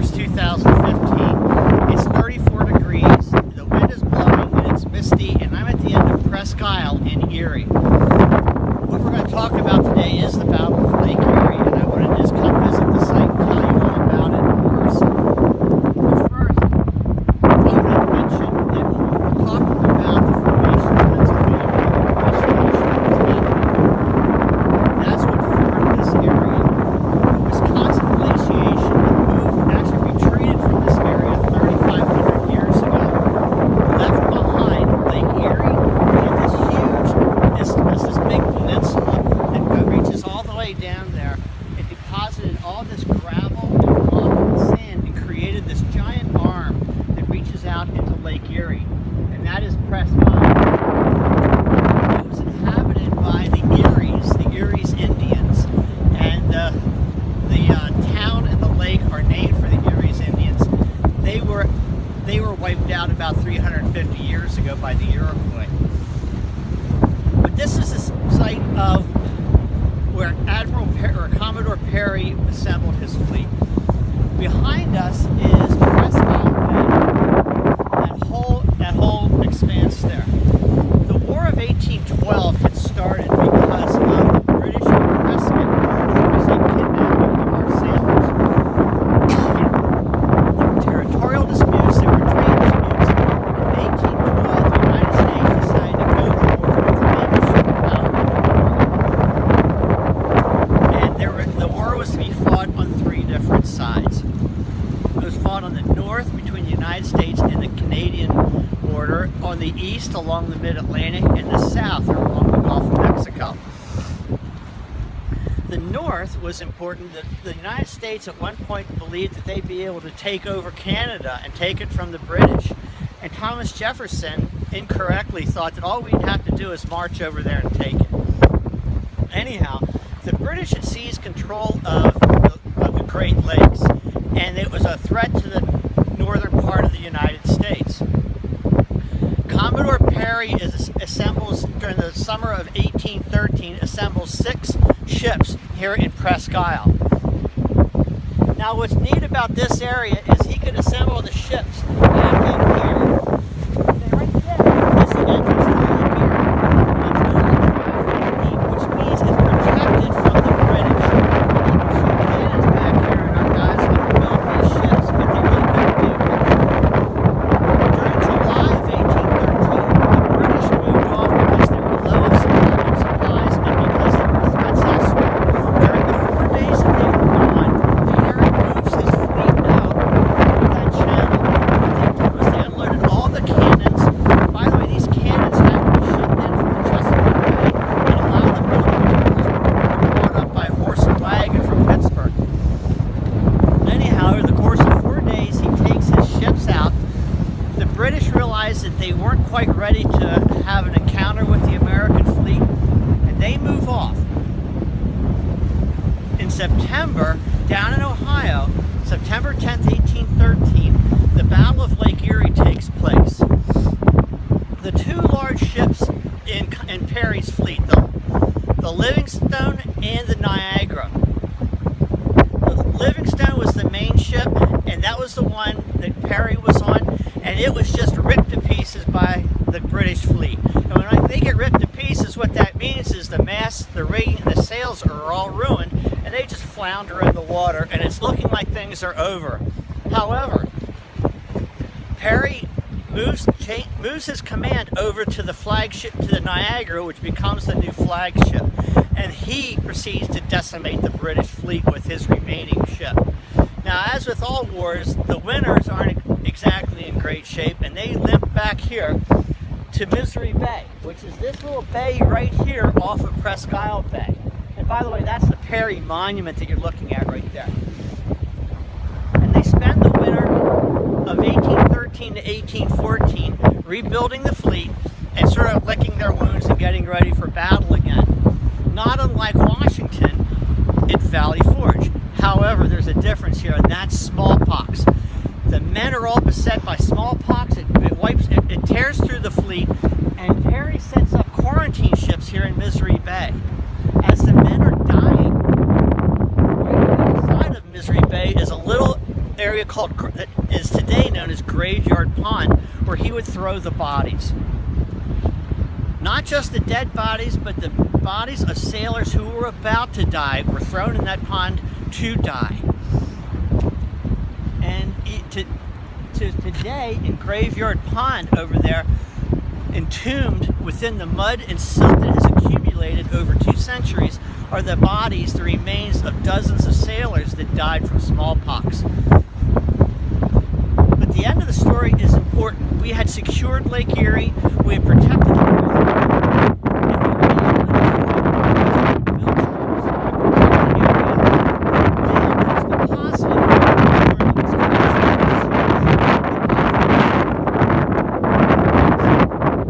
1st, 2015. It's 34 degrees, the wind is blowing, and it's misty, and I'm at the end of Presque Isle in Erie. What we're going to talk about today is the Battle of Lake Erie, and I want to just come visit the site and tell you all about it in person. But first, I want to mention that when we're talking about the formation of Pennsylvania, that's what formed this area. The Wisconsin glaciation actually retreated from this area 3,500 years ago, left behind Lake Erie and this huge isthmus, this big peninsula that reaches all the way down there. It deposited all this gravel and rock and sand and created this giant arm that reaches out into Lake Erie, and that is Presque Isle. It was inhabited by the Erie's Indians, and the town and the lake are named for the Erie's Indians. They were wiped out about 350 years ago by the Iroquois. But this is the site of where Commodore Perry assembled his fleet. Behind us is Presque Isle, that whole expanse there. The War of 1812 had started because of the British harassment. There was a kidnapping of our sailors. There were territorial disputes, there were trade disputes. In 1812, the United States decided to go to war with the biggest superpower in the world. And the war was to be fought on three different sides. It was fought on the north between the United States and the Canadian border, on the east along the mid-Atlantic, and the south or along the Gulf of Mexico. The north was important. The United States at one point believed that they'd be able to take over Canada and take it from the British. And Thomas Jefferson incorrectly thought that all we'd have to do is march over there and take it. Anyhow, the British had seized control of the Great Lakes, and it was a threat to the northern part of the United States. Commodore Perry assembles, during the summer of 1813, assembles 6 ships here in Presque Isle. Now what's neat about this area is he could assemble the ships back in here. And right there is the entrance to Lake Erie. It's only 5 feet deep, which means it's protected from the British. You can shoot cannons back here, and our guys want to build these ships, but they really couldn't do it. During July of 1813, the British moved off because they were low of supplies and because there were threats elsewhere. During the 4 days that they were gone, Perry moves his fleet out of that channel. What they did was they unloaded all the cannons. By the way, these cannons had to be shipped in from the Chesapeake Bay, and a lot of the building materials were brought up by horse and wagon from Pittsburgh. Anyhow, over the course of 4 days, he takes his ships out. The British realized that they weren't quite ready to have an encounter with the American fleet, and they move off. In September, down in Ohio, September 10th, 1813, the Battle of Lake Erie takes place. The 2 large ships in Perry's fleet, the Livingstone and the Niagara. The Livingstone was the main ship, and that was the one that Perry was on, and it was just ripped to pieces by the British fleet. And when they get ripped to pieces, what that means is the mast, the rigging, and the sails are all ruined, and they just flounder in the water, and it's looking like things are over. However, Perry moves his command over to the flagship, to the Niagara, which becomes the new flagship, and he proceeds to decimate the British fleet with his remaining ship. Now, as with all wars, the winners aren't exactly in great shape, and they limp back here to Misery Bay, which is this little bay right here off of Presque Isle Bay. And by the way, that's the Perry Monument that you're looking at right there. And they spend the winter of 1813 to 1814 rebuilding the fleet and sort of licking their wounds and getting ready for battle again. Not unlike Washington at Valley Forge. However, there's a difference here, and that's smallpox. The men are all beset by smallpox. It tears through the fleet, and Perry sets up quarantine ships here in Misery Bay. As the men are dying, right on the other side of Misery Bay is a little area area that is today known as Graveyard Pond, where he would throw the bodies. Not just the dead bodies, but the bodies of sailors who were about to die were thrown in that pond to die. And to today, in Graveyard Pond over there, entombed within the mud and silt that has accumulated over 2 centuries, are the bodies, the remains of dozens of sailors that died from smallpox. But the end of the story is important. We had secured Lake Erie, we had protected the